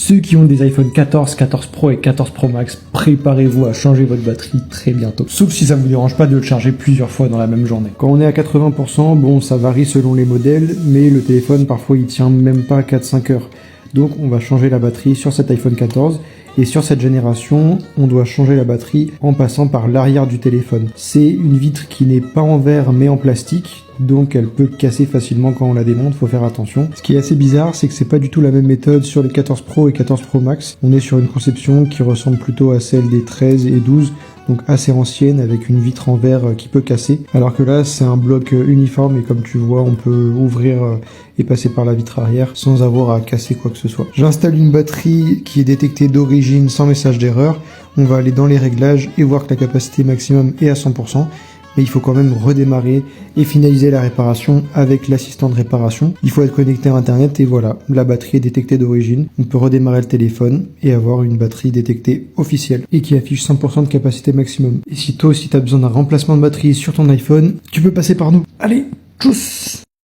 Ceux qui ont des iPhone 14, 14 Pro et 14 Pro Max, préparez-vous à changer votre batterie très bientôt. Sauf si ça ne vous dérange pas de le charger plusieurs fois dans la même journée. Quand on est à 80%, bon, ça varie selon les modèles, mais le téléphone, parfois, il tient même pas 4-5 heures. Donc, on va changer la batterie sur cet iPhone 14. Et sur cette génération, on doit changer la batterie en passant par l'arrière du téléphone. C'est une vitre qui n'est pas en verre mais en plastique, donc elle peut casser facilement quand on la démonte, faut faire attention. Ce qui est assez bizarre, c'est que c'est pas du tout la même méthode sur les 14 Pro et 14 Pro Max. On est sur une conception qui ressemble plutôt à celle des 13 et 12, donc assez ancienne avec une vitre en verre qui peut casser. Alors que là, c'est un bloc uniforme et comme tu vois, on peut ouvrir et passer par la vitre arrière sans avoir à casser quoi que ce soit. J'installe une batterie qui est détectée d'origine sans message d'erreur. On va aller dans les réglages et voir que la capacité maximum est à 100%. Mais il faut quand même redémarrer et finaliser la réparation avec l'assistant de réparation. Il faut être connecté à internet et voilà, la batterie est détectée d'origine. On peut redémarrer le téléphone et avoir une batterie détectée officielle et qui affiche 100% de capacité maximum. Et si toi aussi tu as besoin d'un remplacement de batterie sur ton iPhone, tu peux passer par nous. Allez, tchuss!